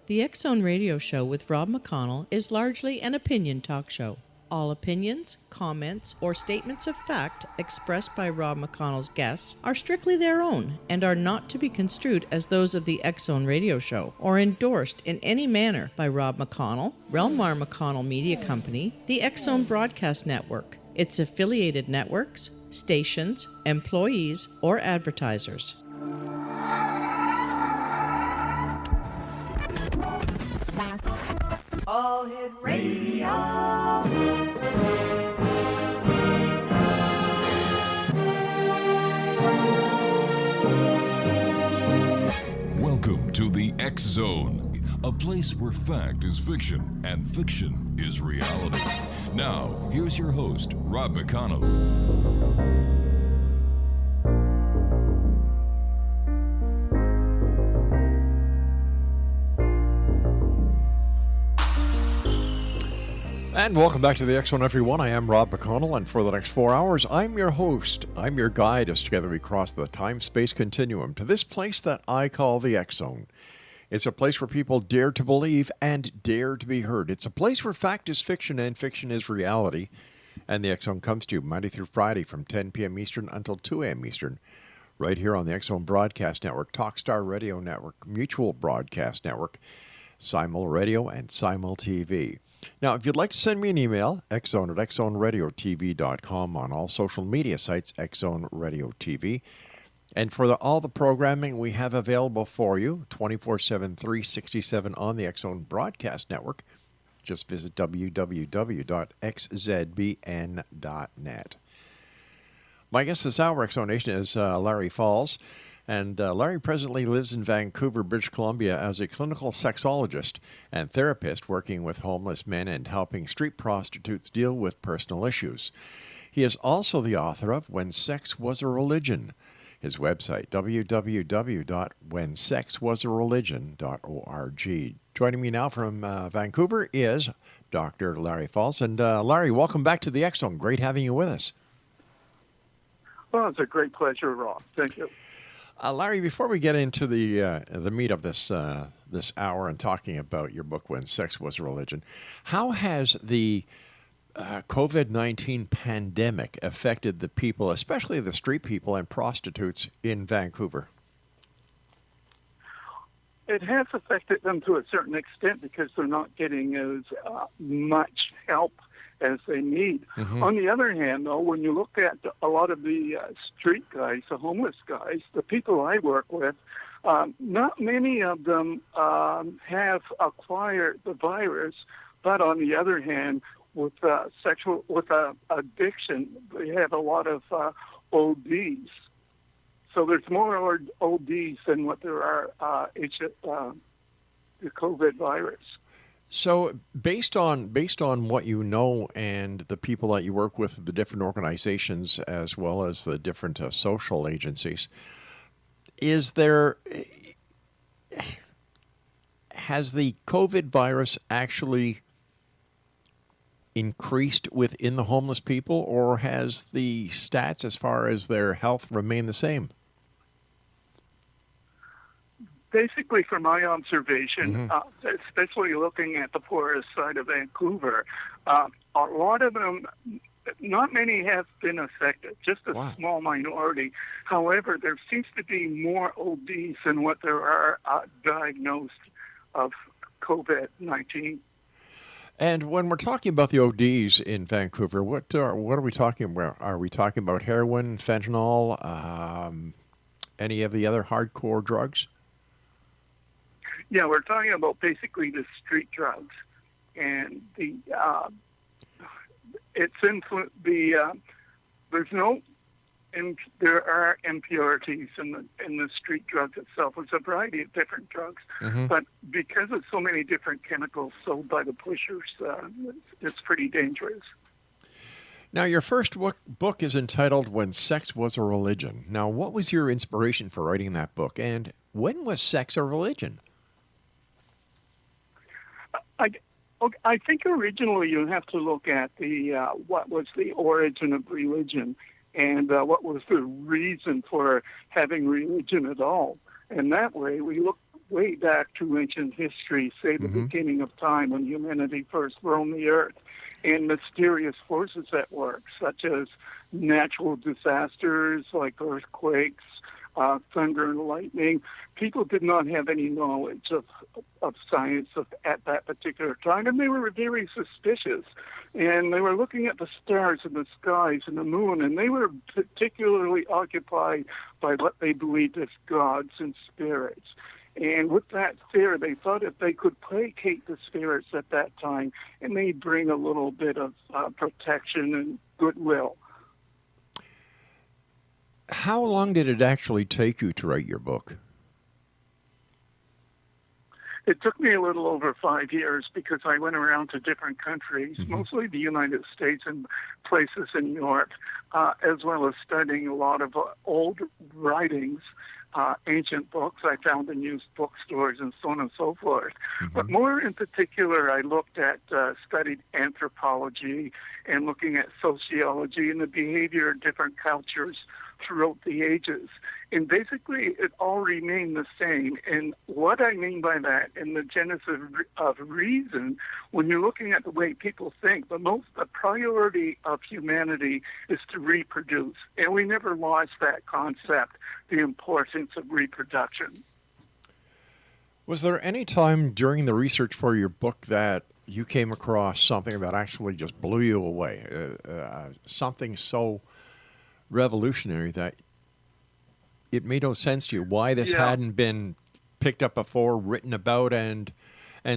The X Zone Radio Show with Rob McConnell is largely an opinion talk show. All opinions, comments, or statements of fact expressed by Rob McConnell's guests are strictly their own and are not to be construed as those of the X Zone Radio Show or endorsed in any manner by Rob McConnell, Relmar McConnell Media Company, the X Zone Broadcast Network, its affiliated networks, stations, employees, or advertisers. All Hit Radio. Welcome to the X Zone, a place where fact is fiction and fiction is reality. Now, here's your host, Rob McConnell. And welcome back to the X Zone, everyone. I am Rob McConnell, and for the next 4 hours, I'm your host. I'm your guide as together we cross the time-space continuum to this place that I call the X Zone. It's a place where people dare to believe and dare to be heard. It's a place where fact is fiction and fiction is reality. And the X Zone comes to you Monday through Friday from 10 p.m. Eastern until 2 a.m. Eastern, right here on the X Zone Broadcast Network, Talkstar Radio Network, Mutual Broadcast Network, Simul Radio, and Simul TV. Now, if you'd like to send me an email, xzone at xzoneradiotv.com, on all social media sites, Xzone Radio TV. And for all the programming we have available for you, 24/7, 367 on the X Zone Broadcast Network, just visit www.xzbn.net. My guest this hour, X Zone Nation, is Larry Falls. And Larry presently lives in Vancouver, British Columbia as a clinical sexologist and therapist working with homeless men and helping street prostitutes deal with personal issues. He is also the author of When Sex Was a Religion. His website, www.whensexwasareligion.org. Joining me now from Vancouver is Dr. Larry Falls. And Larry, welcome back to the X Zone. Great having you with us. Well, it's a great pleasure, Rob. Thank you. Larry, before we get into the meat of this this hour and talking about your book, When Sex Was a Religion, how has the COVID-19 pandemic affected the people, especially the street people and prostitutes in Vancouver? It has affected them to a certain extent because they're not getting as much help as they need. Mm-hmm. On the other hand, though, when you look at a lot of the street guys, the homeless guys, the people I work with, not many of them have acquired the virus. But on the other hand, with addiction, they have a lot of ODs. So there's more ODs than what there are the COVID virus. So based on what you know and the people that you work with, the different organizations as well as the different social agencies, has the COVID virus actually increased within the homeless people, or has the stats as far as their health remained the same? Basically, from my observation, especially looking at the poorest side of Vancouver, a lot of them, not many have been affected, just a small minority. However, there seems to be more ODs than what there are diagnosed of COVID-19. And when we're talking about the ODs in Vancouver, what are we talking about? Are we talking about heroin, fentanyl, any of the other hardcore drugs? Yeah, we're talking about basically the street drugs, and there are impurities in the street drugs itself. It's a variety of different drugs, but because of so many different chemicals sold by the pushers, it's pretty dangerous. Now, your first book is entitled When Sex Was a Religion. Now, what was your inspiration for writing that book, and when was sex a religion? I think originally you have to look at what was the origin of religion and what was the reason for having religion at all. And that way we look way back to ancient history, say the beginning of time when humanity first roamed the earth, and mysterious forces at work, such as natural disasters like earthquakes, thunder and lightning. People did not have any knowledge of science at that particular time, and they were very suspicious. And they were looking at the stars and the skies and the moon, and they were particularly occupied by what they believed as gods and spirits. And with that fear, they thought if they could placate the spirits at that time, it may bring a little bit of protection and goodwill. How long did it actually take you to write your book? It took me a little over 5 years because I went around to different countries, mostly the United States and places in Europe, as well as studying a lot of old writings, ancient books I found in used bookstores and so on and so forth. But more in particular, I looked at, studied anthropology and looking at sociology and the behavior of different cultures throughout the ages. And basically, it all remained the same. And what I mean by that, in the genesis of reason, when you're looking at the way people think, the priority of humanity is to reproduce. And we never lost that concept, the importance of reproduction. Was there any time during the research for your book that you came across something that actually just blew you away? Something so revolutionary that it made no sense to you why this hadn't been picked up before, written about, and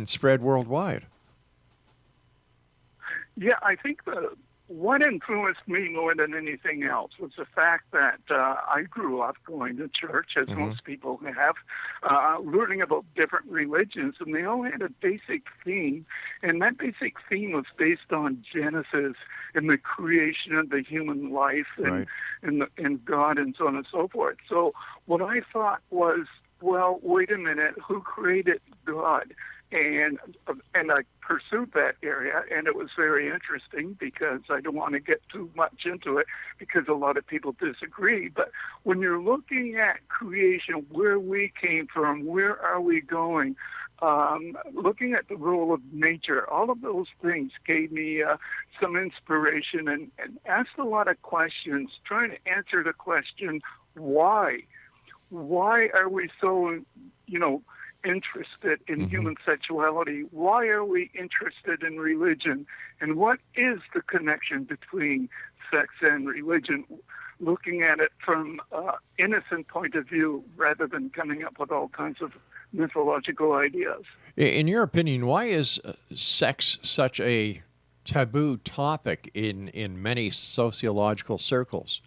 spread worldwide? Yeah, I think what influenced me more than anything else was the fact that I grew up going to church, as most people have, learning about different religions, and they all had a basic theme, and that basic theme was based on Genesis and the creation of the human life and God and so on and so forth. So what I thought was, well, wait a minute, who created God? And I pursued that area, and it was very interesting because I don't want to get too much into it because a lot of people disagree. But when you're looking at creation, where we came from, where are we going, looking at the role of nature, all of those things gave me some inspiration and asked a lot of questions, trying to answer the question, why? Why are we so, interested in human sexuality? Why are we interested in religion? And what is the connection between sex and religion? Looking at it from an innocent point of view rather than coming up with all kinds of mythological ideas. In your opinion, why is sex such a taboo topic in many sociological circles?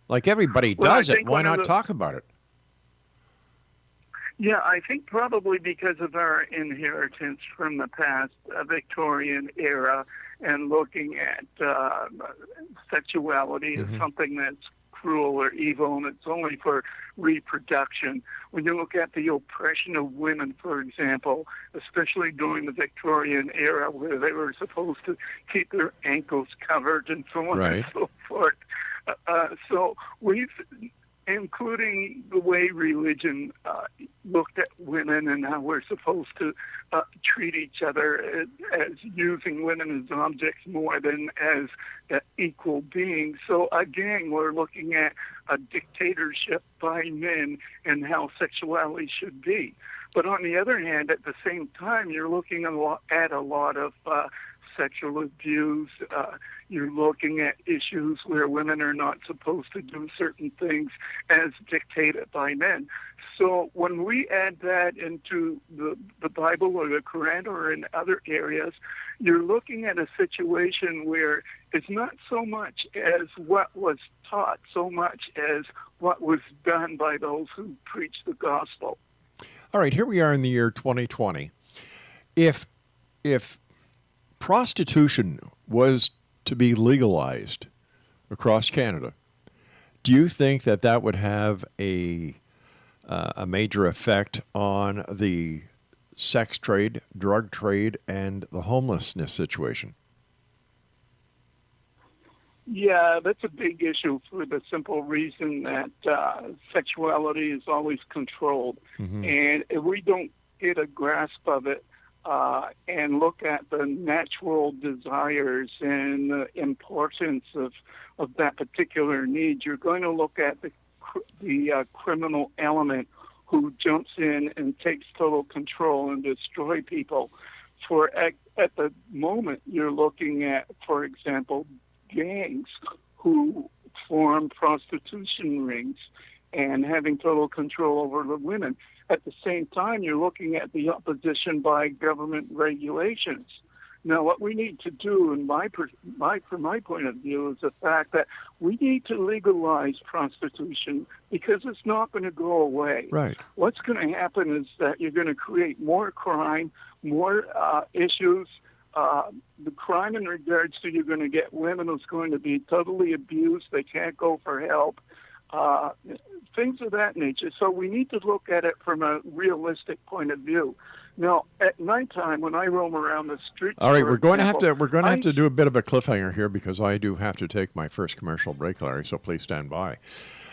Like everybody does it, why not talk about it? Yeah, I think probably because of our inheritance from the past, Victorian era, and looking at sexuality as something that's cruel or evil, and it's only for reproduction. When you look at the oppression of women, for example, especially during the Victorian era, where they were supposed to keep their ankles covered and so on and so forth. So we've, including the way religion looked at women and how we're supposed to treat each other as using women as objects more than as equal beings. So again, we're looking at a dictatorship by men and how sexuality should be. But on the other hand, at the same time, you're looking at a lot of sexual abuse. You're looking at issues where women are not supposed to do certain things as dictated by men. So when we add that into the Bible or the Quran or in other areas, you're looking at a situation where it's not so much as what was taught, so much as what was done by those who preach the gospel. All right, here we are in the year 2020. If prostitution was to be legalized across Canada, do you think that would have a major effect on the sex trade, drug trade, and the homelessness situation? Yeah, that's a big issue for the simple reason that sexuality is always controlled. And if we don't get a grasp of it and look at the natural desires and the importance of that particular need, you're going to look at the criminal element who jumps in and takes total control and destroy people. At the moment, you're looking at, for example, gangs who form prostitution rings and having total control over the women. At the same time, you're looking at the opposition by government regulations. Now, what we need to do, from my point of view, is the fact that we need to legalize prostitution because it's not going to go away. Right. What's going to happen is that you're going to create more crime, more issues. The crime in regards to you're going to get women who's going to be totally abused. They can't go for help. Things of that nature. So we need to look at it from a realistic point of view. Now, at nighttime, when I roam around the streets, all right, we're going to have to do a bit of a cliffhanger here because I do have to take my first commercial break, Larry. So please stand by.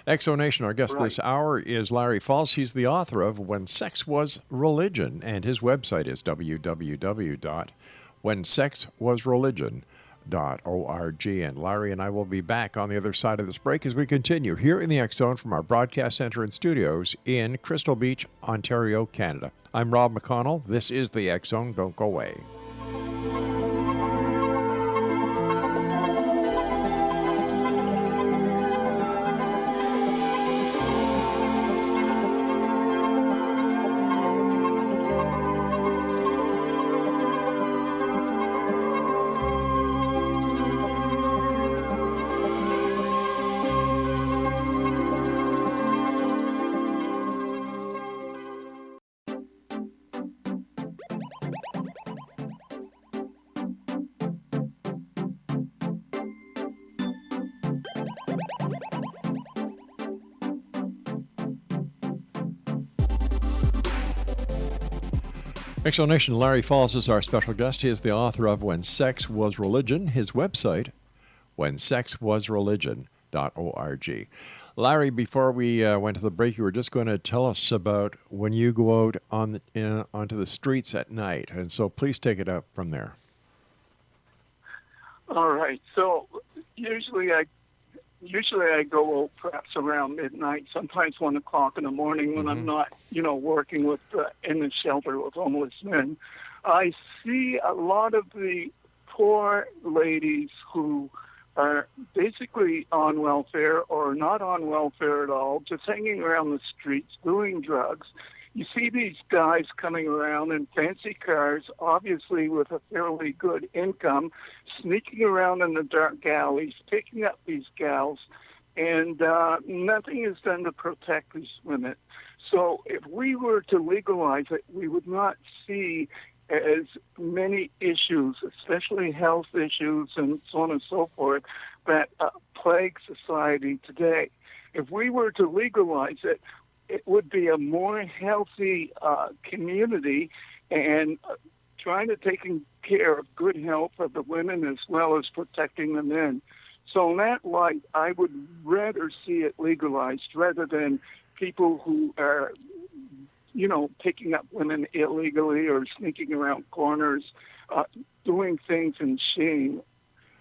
Exonation, our guest this hour is Larry Falls. He's the author of When Sex Was Religion, and his website is www.whensexwasreligion.org. And Larry and I will be back on the other side of this break as we continue here in the X Zone from our broadcast center and studios in Crystal Beach, Ontario, Canada. I'm Rob McConnell. This is the X Zone. Don't go away. Explanation, Larry Falls is our special guest. He is the author of When Sex Was Religion. His website, whensexwasreligion.org. Larry, before we went to the break, you were just going to tell us about when you go out onto the streets at night. And so please take it up from there. All right. So usually I go out perhaps around midnight, sometimes 1 o'clock in the morning when I'm not, working with in the shelter with homeless men. I see a lot of the poor ladies who are basically on welfare or not on welfare at all, just hanging around the streets doing drugs. You see these guys coming around in fancy cars, obviously with a fairly good income, sneaking around in the dark alleys, picking up these gals, and nothing is done to protect these women. So if we were to legalize it, we would not see as many issues, especially health issues and so on and so forth, that plague society today. If we were to legalize it, it would be a more healthy community and trying to take care of good health of the women as well as protecting the men. So in that light, I would rather see it legalized rather than people who are, picking up women illegally or sneaking around corners, doing things in shame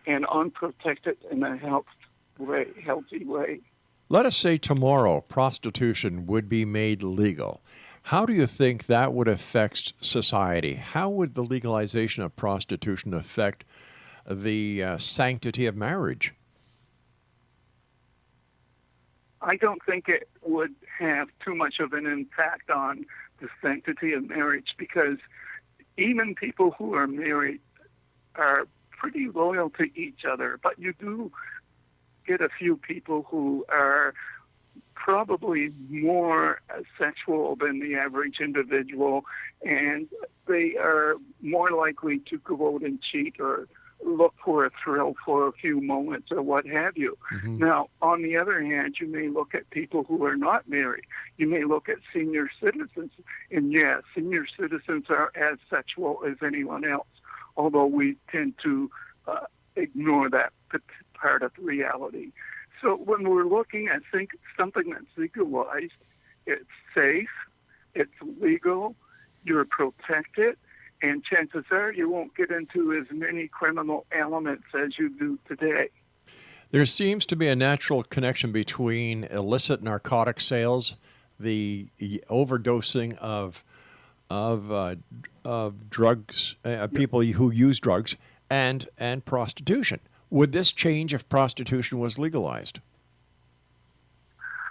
and unprotected in a healthy way. Let us say tomorrow prostitution would be made legal. How do you think that would affect society? How would the legalization of prostitution affect the sanctity of marriage? I don't think it would have too much of an impact on the sanctity of marriage because even people who are married are pretty loyal to each other, but you do get a few people who are probably more sexual than the average individual, and they are more likely to go out and cheat or look for a thrill for a few moments or what have you. Now, on the other hand, you may look at people who are not married. You may look at senior citizens, and yes, senior citizens are as sexual as anyone else, although we tend to ignore that comparative reality. So when we're looking at something that's legalized, it's safe, it's legal, you're protected, and chances are you won't get into as many criminal elements as you do today. There seems to be a natural connection between illicit narcotic sales, the overdosing of drugs, people who use drugs, and prostitution. Would this change if prostitution was legalized?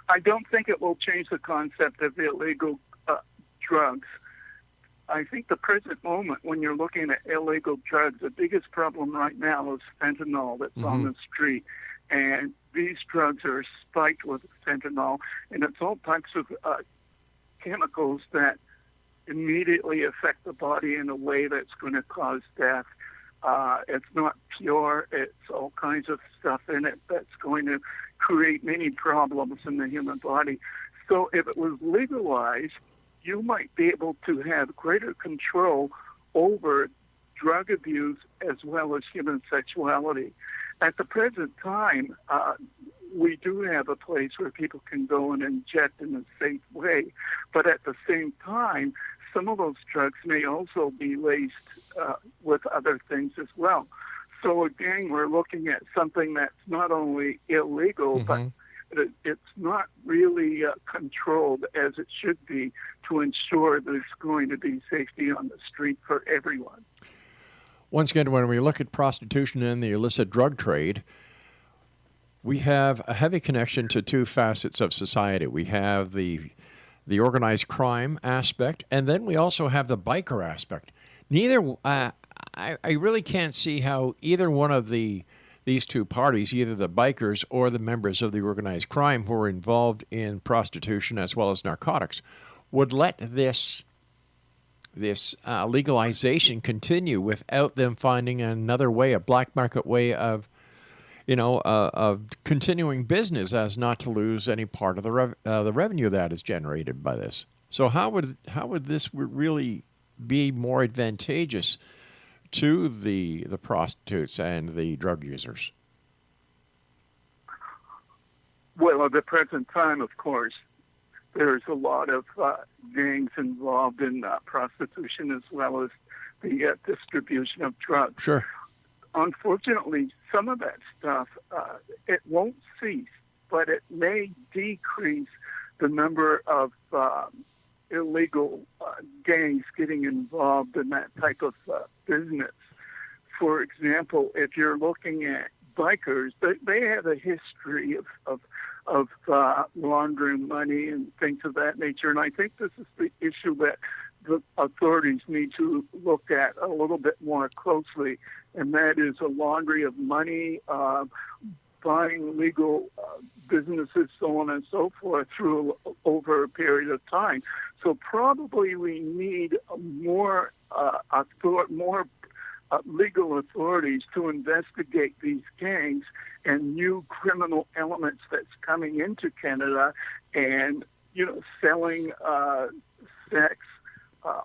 I don't think it will change the concept of illegal drugs. I think the present moment, when you're looking at illegal drugs, the biggest problem right now is fentanyl that's on the street. And these drugs are spiked with fentanyl, and it's all types of chemicals that immediately affect the body in a way that's going to cause death. It's not pure. It's all kinds of stuff in it that's going to create many problems in the human body. So if it was legalized, you might be able to have greater control over drug abuse as well as human sexuality. At the present time, we do have a place where people can go and inject in a safe way, but at the same time, some of those drugs may also be laced with other things as well. So again, we're looking at something that's not only illegal, but it's not really controlled as it should be to ensure there's going to be safety on the street for everyone. Once again, when we look at prostitution and the illicit drug trade, we have a heavy connection to two facets of society. We have the organized crime aspect, and then we also have the biker aspect. Neither, I really can't see how either one of these two parties, either the bikers or the members of the organized crime who are involved in prostitution as well as narcotics, would let this legalization continue without them finding another way, a black market way of continuing business, as not to lose any part of the revenue that is generated by this. So how would this really be more advantageous to the prostitutes and the drug users? Well, at the present time, of course, there's a lot of gangs involved in prostitution as well as the distribution of drugs. Sure. Unfortunately, some of that stuff, it won't cease, but it may decrease the number of illegal gangs getting involved in that type of business. For example, if you're looking at bikers, they have a history of laundering money and things of that nature, and I think this is the issue that the authorities need to look at a little bit more closely, and that is a laundry of money, buying legal businesses, so on and so forth, over a period of time. So probably we need more legal authorities to investigate these gangs and new criminal elements that's coming into Canada, and selling sex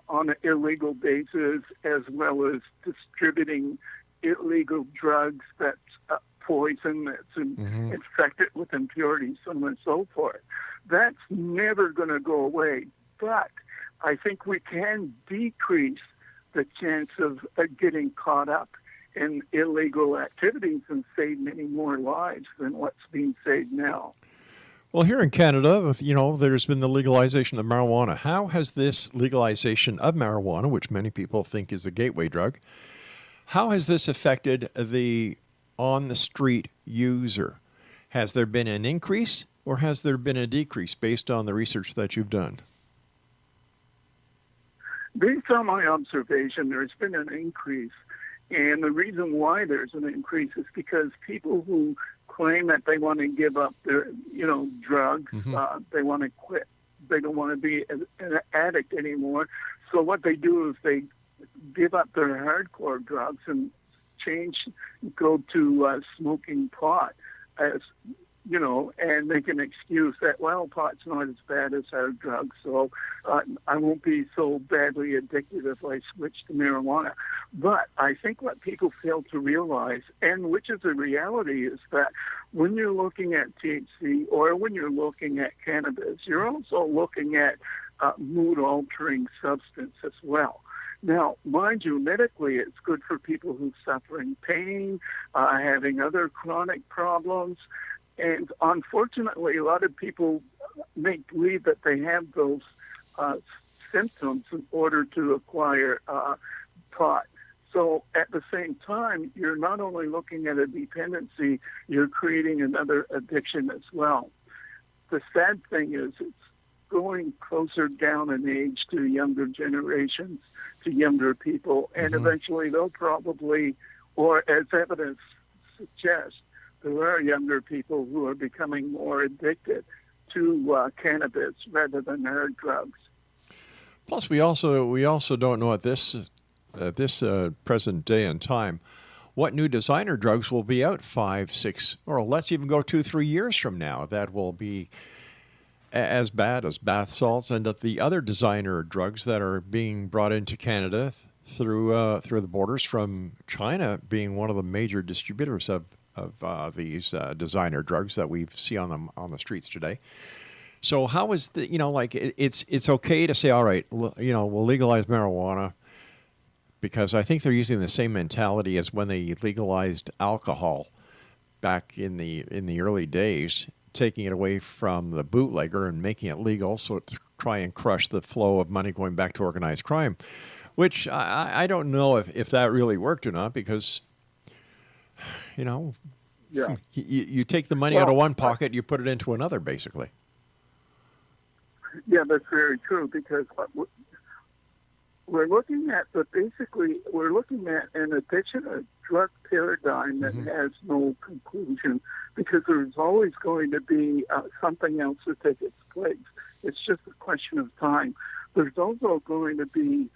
on an illegal basis, as well as distributing illegal drugs that's poison, that's infected with impurities, so on and so forth. That's never going to go away, but I think we can decrease the chance of getting caught up in illegal activities and save many more lives than what's being saved now. Well, here in Canada, there's been the legalization of marijuana. How has this legalization of marijuana, which many people think is a gateway drug, how has this affected the on-the-street user? Has there been an increase or has there been a decrease based on the research that you've done? Based on my observation, there's been an increase. And the reason why there's an increase is because people who claim that they want to give up their, drugs, they want to quit. They don't want to be an addict anymore. So what they do is they give up their hardcore drugs and go to smoking pot as and make an excuse that, well, pot's not as bad as hard drugs, so I won't be so badly addicted if I switch to marijuana. But I think what people fail to realize, and which is a reality, is that when you're looking at THC or when you're looking at cannabis, you're also looking at mood-altering substance as well. Now, mind you, medically, it's good for people who are suffering pain, having other chronic problems. And unfortunately, a lot of people make believe that they have those symptoms in order to acquire pot. So at the same time, you're not only looking at a dependency, you're creating another addiction as well. The sad thing is it's going closer down in age to younger generations, to younger people, and eventually they'll probably, or as evidence suggests, there are younger people who are becoming more addicted to cannabis rather than hard drugs. Plus, we also don't know at this present day and time what new designer drugs will be out 5, 6, or let's even go 2, 3 years from now that will be as bad as bath salts and the other designer drugs that are being brought into Canada through the borders, from China being one of the major distributors of these designer drugs that we see on the streets today. So how is it's okay to say, all right, we'll legalize marijuana, because I think they're using the same mentality as when they legalized alcohol back in the early days, taking it away from the bootlegger and making it legal, so to try and crush the flow of money going back to organized crime, which I don't know if that really worked or not, because you take the money out of one pocket, you put it into another, basically. Yeah, that's very true, because we're looking at an addiction, a drug paradigm that has no conclusion, because there's always going to be something else to take its place. It's just a question of time. There's also going to be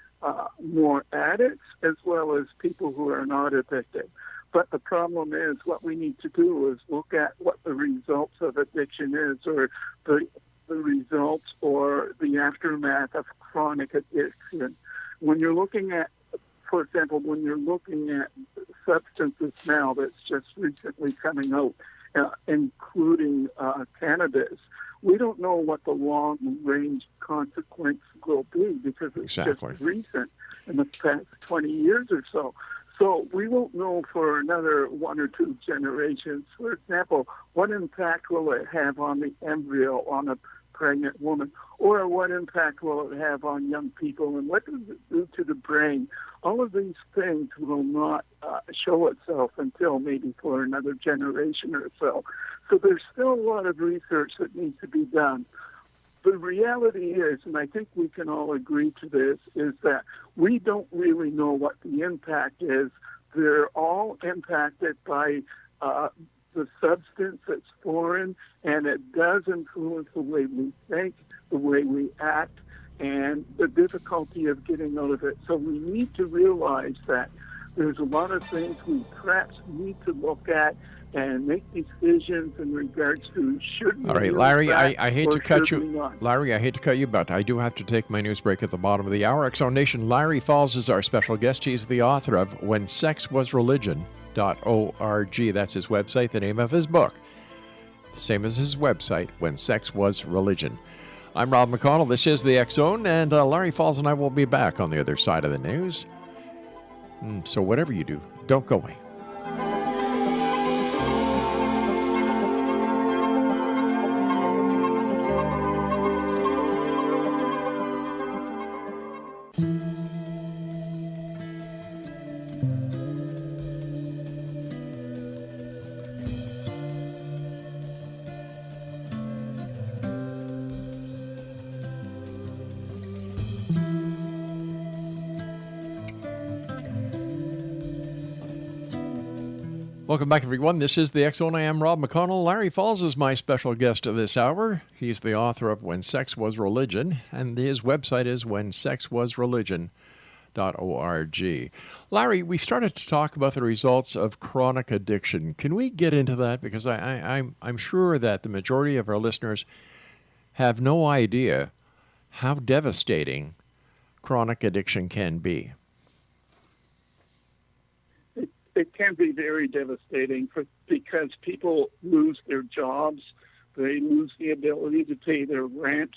more addicts as well as people who are not addicted. But the problem is, what we need to do is look at what the results of addiction is, or the results or the aftermath of chronic addiction. When you're looking at, for example, when you're looking at substances now that's just recently coming out, including cannabis, we don't know what the long-range consequence will be, because it's just recent in the past 20 years or so. So we won't know for another 1 or 2 generations. For example, what impact will it have on the embryo on a pregnant woman, or what impact will it have on young people, and what does it do to the brain? All of these things will not show itself until maybe for another generation or so. So there's still a lot of research that needs to be done. The reality is, and I think we can all agree to this, is that we don't really know what the impact is. They're all impacted by the substance that's foreign, and it does influence the way we think, the way we act, and the difficulty of getting out of it. So we need to realize that there's a lot of things we perhaps need to look at and make decisions in regards to should we. All right, Larry, I hate to cut you. Larry, I hate to cut you, but I do have to take my news break at the bottom of the hour. X-Zone Nation, Larry Falls is our special guest. He's the author of When Sex Was Religion. .org. That's his website, the name of his book. Same as his website, When Sex Was Religion. I'm Rob McConnell. This is the X-Zone, and Larry Falls and I will be back on the other side of the news. So whatever you do, don't go away. Welcome back, everyone. This is the X-Zone. I am Rob McConnell. Larry Falls is my special guest of this hour. He's the author of When Sex Was Religion, and his website is whensexwasreligion.org. Larry, we started to talk about the results of chronic addiction. Can we get into that? Because I'm sure that the majority of our listeners have no idea how devastating chronic addiction can be. It can be very devastating because people lose their jobs. They lose the ability to pay their rent.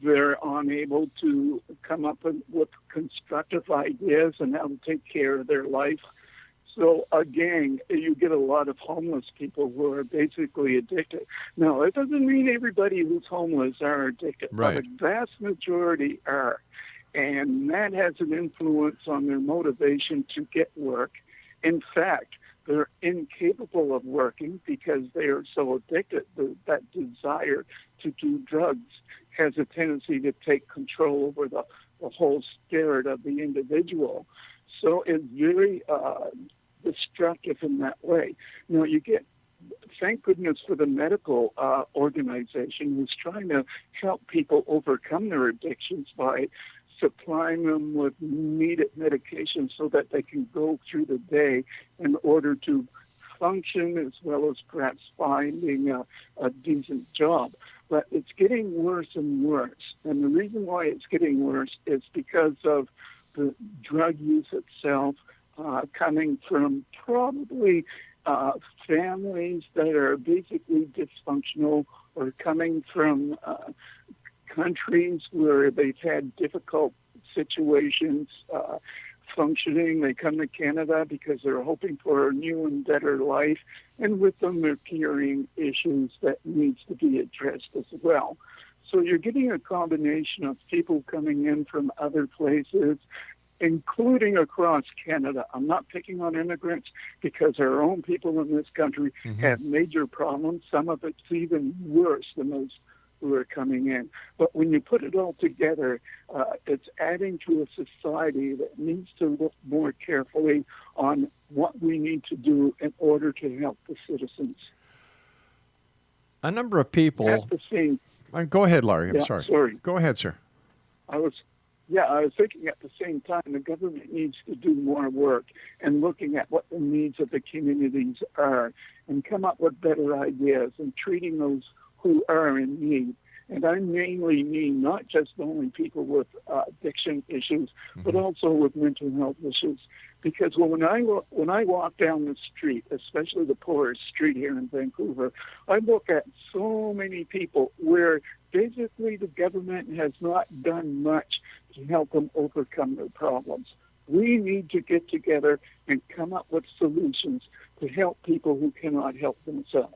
They're unable to come up with constructive ideas on how to take care of their life. So again, you get a lot of homeless people who are basically addicted. Now, it doesn't mean everybody who's homeless are addicted, Right. but a vast majority are. And that has an influence on their motivation to get work. In fact, they're incapable of working because they are so addicted. That desire to do drugs has a tendency to take control over the whole spirit of the individual. So it's very destructive in that way. You know, you get, thank goodness for the medical organization who's trying to help people overcome their addictions by supplying them with needed medication so that they can go through the day in order to function as well as perhaps finding a decent job. But it's getting worse and worse. And the reason why it's getting worse is because of the drug use itself coming from probably families that are basically dysfunctional or coming from countries where they've had difficult situations functioning. They come to Canada because they're hoping for a new and better life, and with them they're carrying issues that needs to be addressed as well. So you're getting a combination of people coming in from other places, including across Canada. I'm not picking on immigrants because our own people in this country have major problems. Some of it's even worse than those who are coming in. But when you put it all together, it's adding to a society that needs to look more carefully on what we need to do in order to help the citizens. A number of people... At the same... Go ahead, Larry. I'm Yeah, sorry. sorry. Go ahead, sir. I was thinking at the same time the government needs to do more work and looking at what the needs of the communities are and come up with better ideas and treating those who are in need. And I mainly mean not just only people with addiction issues, but also with mental health issues. Because when I walk down the street, especially the poorest street here in Vancouver, I look at so many people where basically the government has not done much to help them overcome their problems. We need to get together and come up with solutions to help people who cannot help themselves.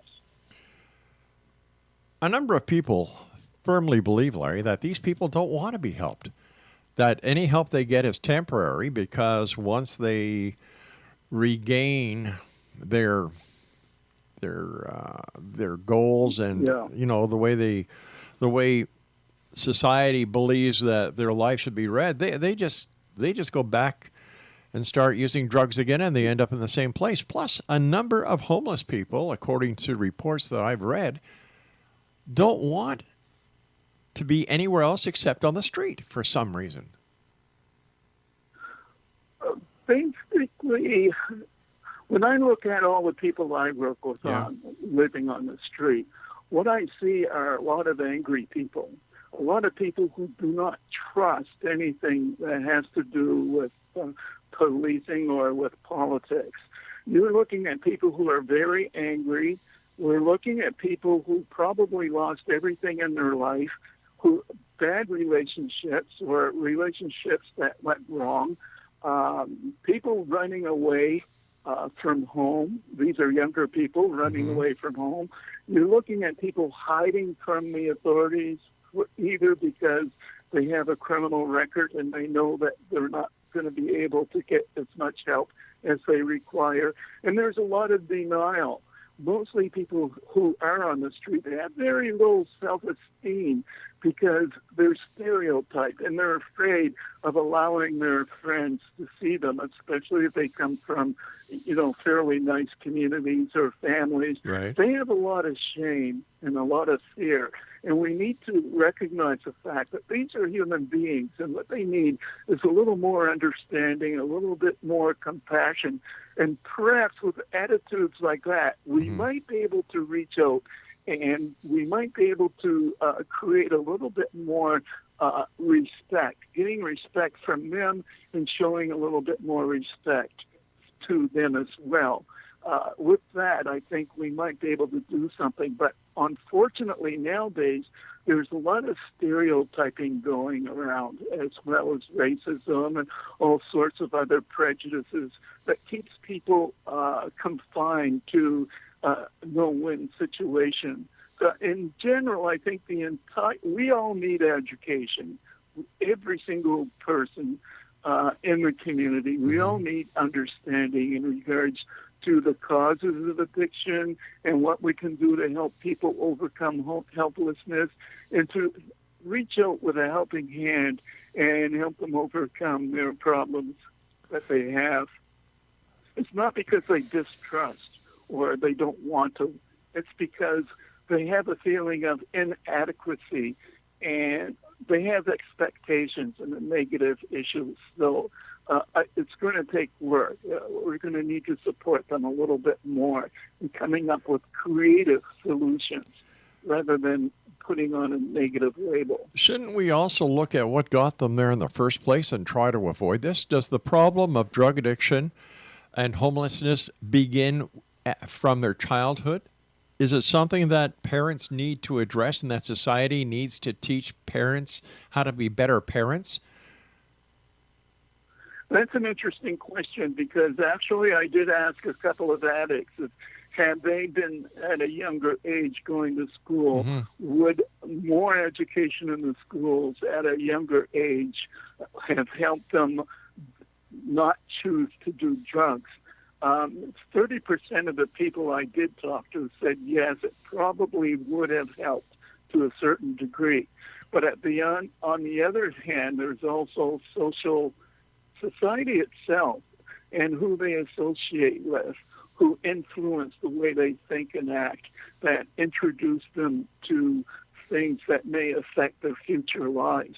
A number of people firmly believe, Larry, that these people don't want to be helped, that any help they get is temporary because once they regain their goals and you know the way society believes that their life should be read, they just go back and start using drugs again, and they end up in the same place. Plus, a number of homeless people, according to reports that I've read, don't want to be anywhere else except on the street for some reason. Basically, when I look at all the people I work with living on the street, what I see are a lot of angry people, a lot of people who do not trust anything that has to do with policing or with politics. You're looking at people who are very angry. We're looking at people who probably lost everything in their life, who bad relationships or relationships that went wrong, people running away from home. These are younger people running away from home. You're looking at people hiding from the authorities, either because they have a criminal record and they know that they're not going to be able to get as much help as they require. And there's a lot of denial. Mostly people who are on the street, they have very low self-esteem because they're stereotyped and they're afraid of allowing their friends to see them, especially if they come from, fairly nice communities or families. Right. They have a lot of shame and a lot of fear. And we need to recognize the fact that these are human beings, and what they need is a little more understanding, a little bit more compassion. And perhaps with attitudes like that, we might be able to reach out, and we might be able to create a little bit more respect, getting respect from them and showing a little bit more respect to them as well. With that, I think we might be able to do something. But unfortunately, nowadays, there's a lot of stereotyping going around, as well as racism and all sorts of other prejudices that keeps people confined to no-win situation. So in general, I think we all need education. Every single person in the community, we all need understanding in regards to the causes of addiction and what we can do to help people overcome helplessness, and to reach out with a helping hand and help them overcome their problems that they have. It's not because they distrust or they don't want to. It's because they have a feeling of inadequacy and they have expectations and negative issues. So it's going to take work. We're going to need to support them a little bit more in coming up with creative solutions rather than putting on a negative label. Shouldn't we also look at what got them there in the first place and try to avoid this? Does the problem of drug addiction and homelessness begin from their childhood? Is it something that parents need to address and that society needs to teach parents how to be better parents? That's an interesting question, because actually I did ask a couple of addicts if had they been at a younger age going to school, would more education in the schools at a younger age have helped them not choose to do drugs? 30% of the people I did talk to said yes, it probably would have helped to a certain degree. But on the other hand, there's also society itself and who they associate with, who influence the way they think and act, that introduce them to things that may affect their future lives.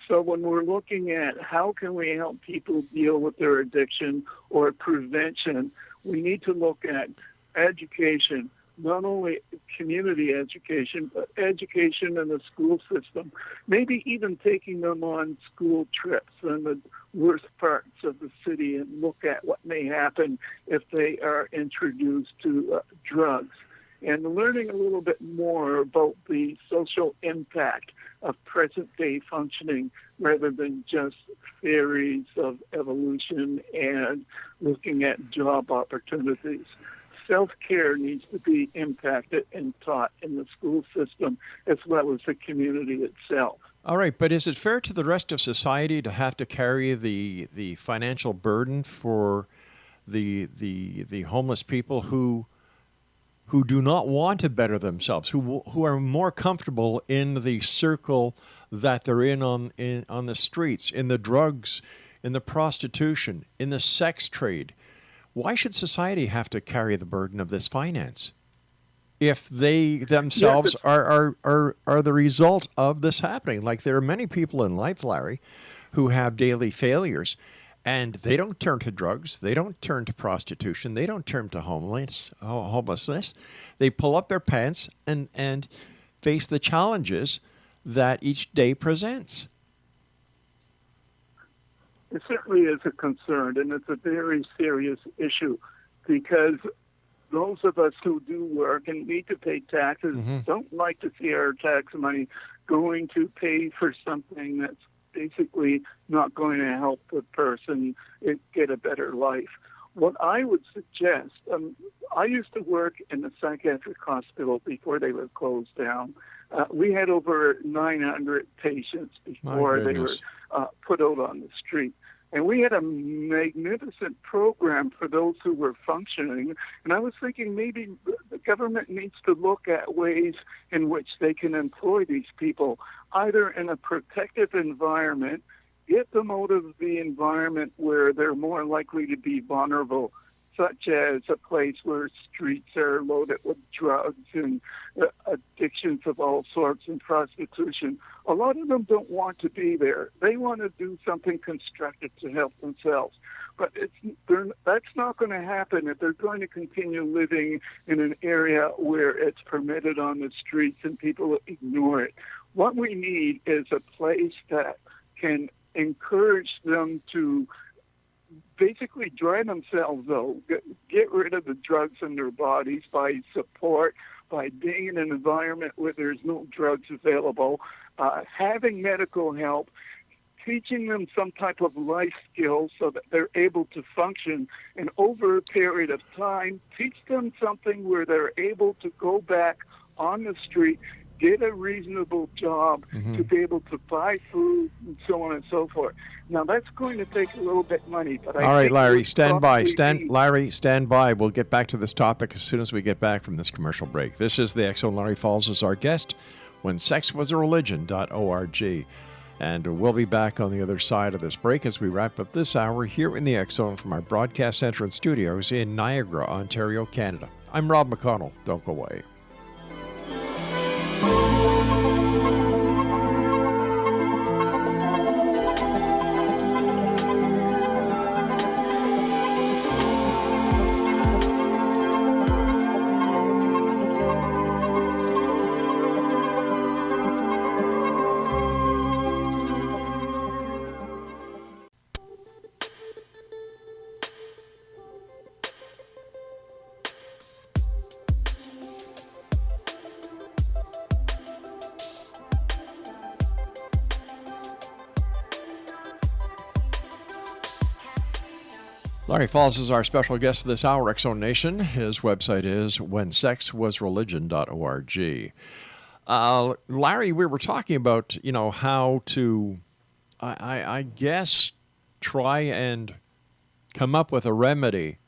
So when we're looking at how can we help people deal with their addiction or prevention, we need to look at education, not only community education, but education in the school system, maybe even taking them on school trips in the worst parts of the city and look at what may happen if they are introduced to drugs, and learning a little bit more about the social impact of present-day functioning rather than just theories of evolution and looking at job opportunities. Self-care needs to be impacted and taught in the school system as well as the community itself. All right, but is it fair to the rest of society to have to carry the financial burden for the homeless people who do not want to better themselves, who are more comfortable in the circle that they're in on the streets, in the drugs, in the prostitution, in the sex trade? Why should society have to carry the burden of this finance if they themselves are the result of this happening? Like, there are many people in life, Larry, who have daily failures, and they don't turn to drugs, they don't turn to prostitution, they don't turn to homelessness. They pull up their pants and face the challenges that each day presents. It certainly is a concern, and it's a very serious issue, because those of us who do work and need to pay taxes don't like to see our tax money going to pay for something that's basically not going to help the person get a better life. What I would suggest, I used to work in a psychiatric hospital before they were closed down. We had over 900 patients before they were put out on the street. And we had a magnificent program for those who were functioning. And I was thinking maybe the government needs to look at ways in which they can employ these people, either in a protective environment, get them out of the environment where they're more likely to be vulnerable, such as a place where streets are loaded with drugs and addictions of all sorts and prostitution. A lot of them don't want to be there. They want to do something constructive to help themselves. But that's not going to happen if they're going to continue living in an area where it's permitted on the streets and people ignore it. What we need is a place that can encourage them to basically dry themselves, though, get rid of the drugs in their bodies by support, by being in an environment where there's no drugs available, having medical help, teaching them some type of life skills so that they're able to function, and over a period of time, teach them something where they're able to go back on the street, get a reasonable job to be able to buy food and so on and so forth. Now, that's going to take a little bit of money. But all right, Larry, stand by. Larry, stand by. We'll get back to this topic as soon as we get back from this commercial break. This is the X-Zone. Larry Falls is our guest, whensexwasareligion.org. And we'll be back on the other side of this break as we wrap up this hour here in the X-Zone from our broadcast center and studios in Niagara, Ontario, Canada. I'm Rob McConnell. Don't go away. Larry Falls is our special guest this hour, X-Zone Nation. His website is whensexwasreligion.org. Larry, we were talking about, how to, I guess, try and come up with a remedy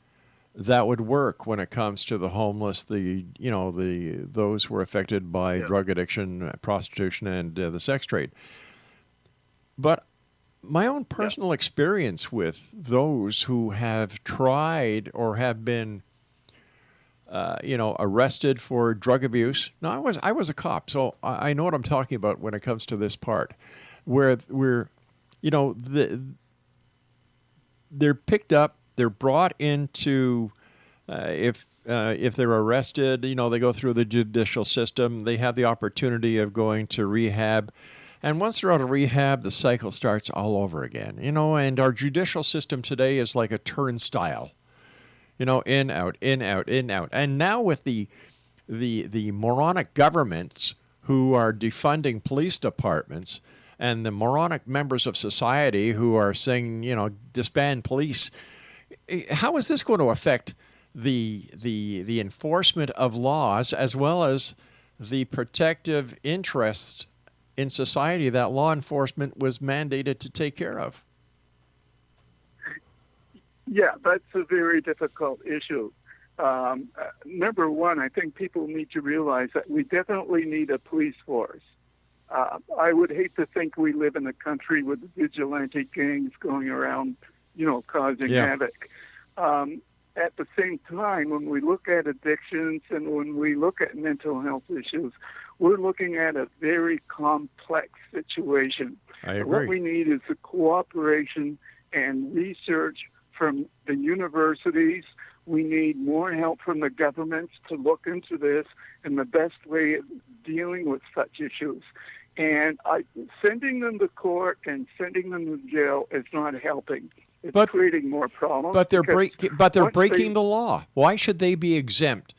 that would work when it comes to the homeless, those who are affected by drug addiction, prostitution, and the sex trade. But my own personal experience with those who have tried or have been, arrested for drug abuse. Now, I was a cop, so I know what I'm talking about when it comes to this part, where they're picked up, they're brought into, if they're arrested, they go through the judicial system, they have the opportunity of going to rehab. And once they're out of rehab, the cycle starts all over again, and our judicial system today is like a turnstile, in, out, in, out, in, out. And now with the moronic governments who are defunding police departments and the moronic members of society who are saying, disband police, how is this going to affect the enforcement of laws as well as the protective interests in society that law enforcement was mandated to take care of? Yeah, that's a very difficult issue. Number one, I think people need to realize that we definitely need a police force. I would hate to think we live in a country with vigilante gangs going around, causing havoc. At the same time, when we look at addictions and when we look at mental health issues, we're looking at a very complex situation. I agree. What we need is the cooperation and research from the universities. We need more help from the governments to look into this and the best way of dealing with such issues. And sending them to court and sending them to jail is not helping. It's creating more problems. But they're breaking the law. Why should they be exempt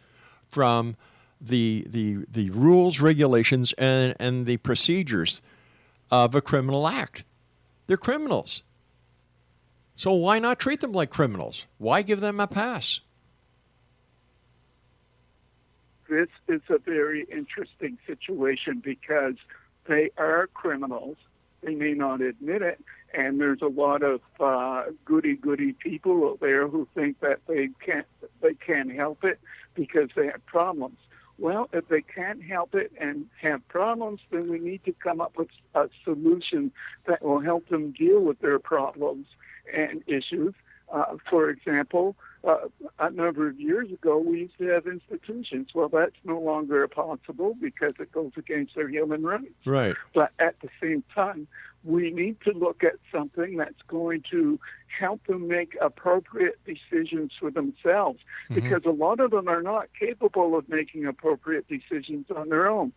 from the rules, regulations, and the procedures of a criminal act? They're criminals. So why not treat them like criminals? Why give them a pass? This is a very interesting situation because they are criminals. They may not admit it, and there's a lot of goody-goody people out there who think that they can't help it because they have problems. Well, if they can't help it and have problems, then we need to come up with a solution that will help them deal with their problems and issues. For example, a number of years ago, we used to have institutions. Well, that's no longer possible because it goes against their human rights. Right. But at the same time, we need to look at something that's going to help them make appropriate decisions for themselves, because a lot of them are not capable of making appropriate decisions on their own.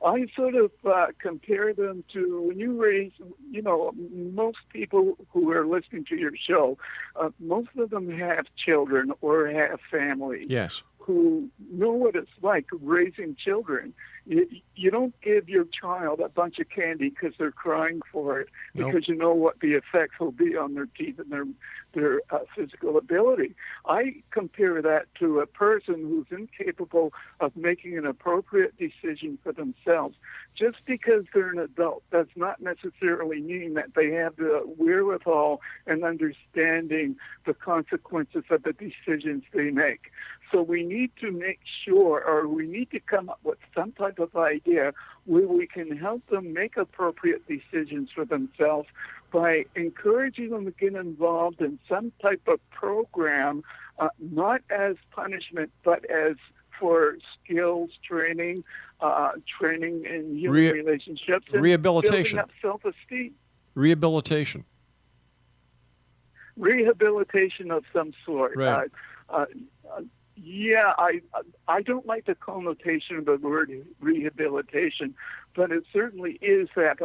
I sort of compare them to when you raise, most people who are listening to your show, most of them have children or have families. Yes. Who know what it's like raising children. You don't give your child a bunch of candy because they're crying for it, because you know what the effects will be on their teeth and their physical ability. I compare that to a person who's incapable of making an appropriate decision for themselves. Just because they're an adult does not necessarily mean that they have the wherewithal and understanding the consequences of the decisions they make. So we need to make sure, or we need to come up with some type of idea where we can help them make appropriate decisions for themselves by encouraging them to get involved in some type of program, not as punishment, but as for skills training, training in human relationships, and rehabilitation, building up self-esteem. Rehabilitation of some sort. Right. Yeah, I don't like the connotation of the word rehabilitation, but it certainly is that.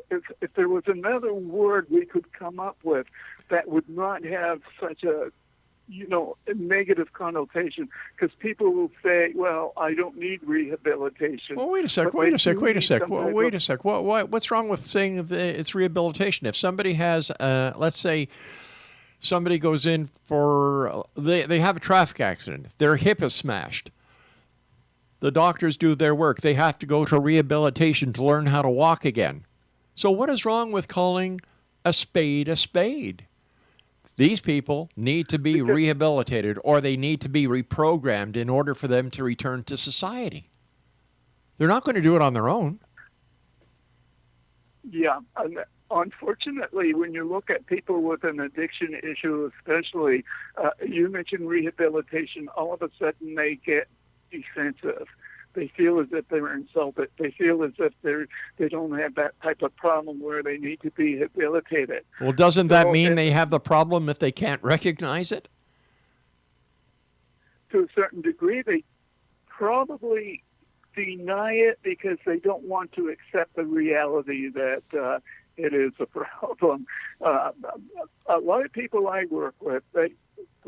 If there was another word we could come up with that would not have such a negative connotation, because people will say, well, I don't need rehabilitation. Well, wait a sec. What's wrong with saying it's rehabilitation? If somebody has, let's say, somebody goes in for, they have a traffic accident. Their hip is smashed. The doctors do their work. They have to go to rehabilitation to learn how to walk again. So what is wrong with calling a spade a spade? These people need to be rehabilitated, or they need to be reprogrammed in order for them to return to society. They're not going to do it on their own. Yeah. Unfortunately, when you look at people with an addiction issue, especially, you mentioned rehabilitation, all of a sudden they get defensive. They feel as if they're insulted. They feel as if they don't have that type of problem where they need to be rehabilitated. Well, doesn't that mean they have the problem if they can't recognize it? To a certain degree, they probably deny it because they don't want to accept the reality that it is a problem. A lot of people I work with, the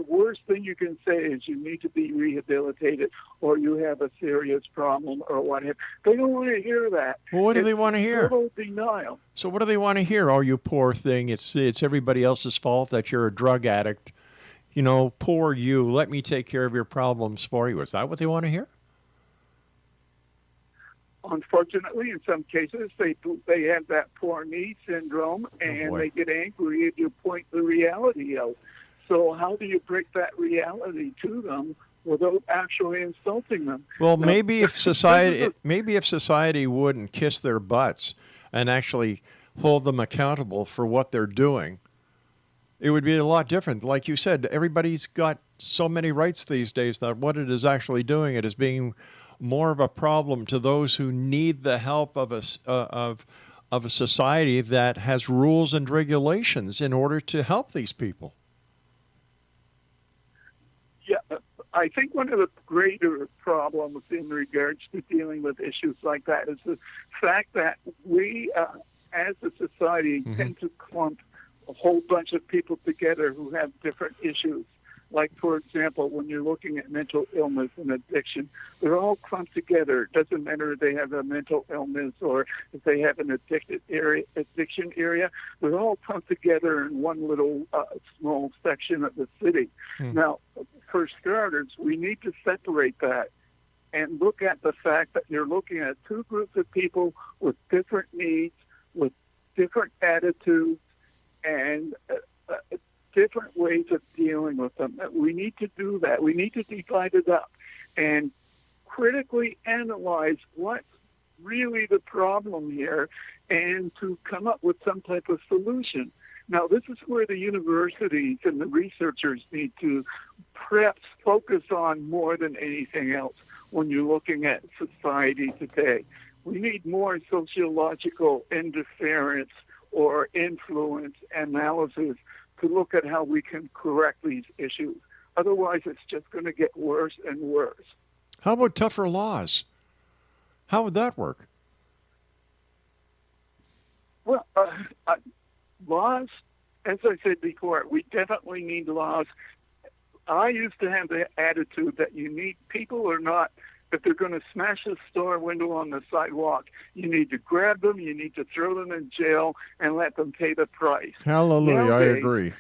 worst thing you can say is you need to be rehabilitated or you have a serious problem or whatever. They don't want to hear that. Well, what do they want to hear? Total denial. So what do they want to hear? Oh, you poor thing. It's everybody else's fault that you're a drug addict. Poor you. Let me take care of your problems for you. Is that what they want to hear? Unfortunately, in some cases, they have that poor me syndrome, and they get angry if you point the reality out. So how do you break that reality to them without actually insulting them? Well, maybe if society wouldn't kiss their butts and actually hold them accountable for what they're doing, it would be a lot different. Like you said, everybody's got so many rights these days that what it is actually doing, it is being more of a problem to those who need the help of a society that has rules and regulations in order to help these people. Yeah, I think one of the greater problems in regards to dealing with issues like that is the fact that we, as a society, tend to clump a whole bunch of people together who have different issues. Like, for example, when you're looking at mental illness and addiction, they're all clumped together. It doesn't matter if they have a mental illness or if they have an addiction area. They're all clumped together in one little small section of the city. Now, for starters, we need to separate that and look at the fact that you're looking at two groups of people with different needs, with different attitudes, and different ways of dealing with them. We need to do that. We need to divide it up and critically analyze what's really the problem here and to come up with some type of solution. Now, this is where the universities and the researchers need to perhaps focus on more than anything else when you're looking at society today. We need more sociological interference or influence analysis to look at how we can correct these issues. Otherwise, it's just going to get worse and worse. How about tougher laws? How would that work? Well, laws, as I said before, we definitely need laws. I used to have the attitude that you need people or not. If they're going to smash a store window on the sidewalk, you need to grab them, you need to throw them in jail, and let them pay the price. Hallelujah, Nowadays, I agree.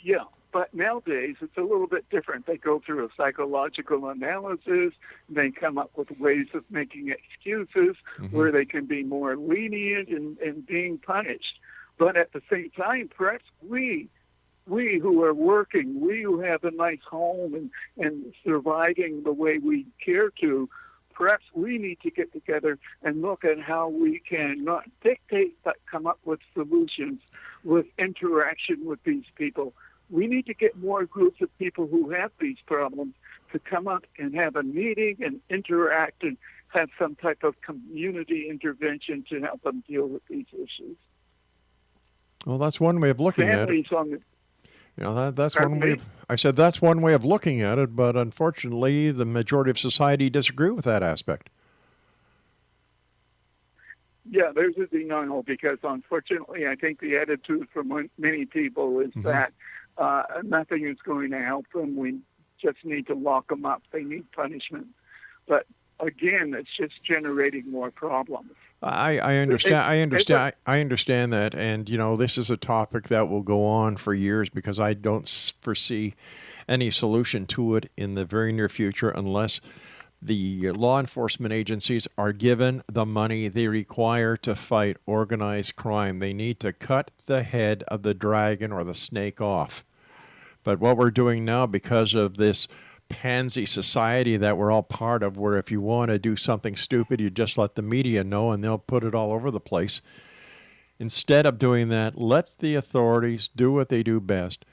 Yeah, but nowadays it's a little bit different. They go through a psychological analysis. They come up with ways of making excuses where they can be more lenient in being punished. But at the same time, perhaps we who are working, we who have a nice home and surviving the way we care to, perhaps we need to get together and look at how we can not dictate but come up with solutions with interaction with these people. We need to get more groups of people who have these problems to come up and have a meeting and interact and have some type of community intervention to help them deal with these issues. Well, that's one way of looking at it. That's one way. I said that's one way of looking at it, but unfortunately, the majority of society disagree with that aspect. Yeah, there's a denial because, unfortunately, I think the attitude from many people is that nothing is going to help them. We just need to lock them up. They need punishment. But again, it's just generating more problems. I understand. I understand that, and this is a topic that will go on for years because I don't foresee any solution to it in the very near future unless the law enforcement agencies are given the money they require to fight organized crime. They need to cut the head of the dragon or the snake off. But what we're doing now, because of this pansy society that we're all part of, where if you want to do something stupid, you just let the media know and they'll put it all over the place. Instead of doing that, let the authorities do what they do best.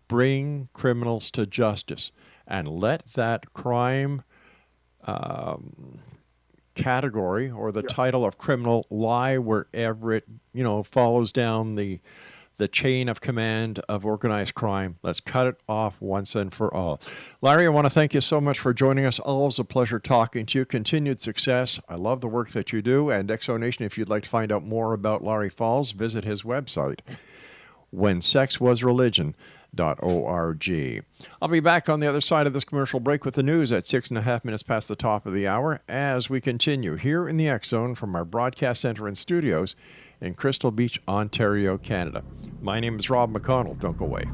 Bring criminals to justice and let that crime category or the title of criminal lie wherever it follows down the chain of command of organized crime. Let's cut it off once and for all. Larry, I want to thank you so much for joining us. Always a pleasure talking to you. Continued success. I love the work that you do. And Exonation, if you'd like to find out more about Larry Falls, visit his website, whensexwasreligion.org. I'll be back on the other side of this commercial break with the news at 6.5 minutes past the top of the hour as we continue here in the X Zone from our broadcast center and studios in Crystal Beach, Ontario, Canada. My name is Rob McConnell. Don't go away.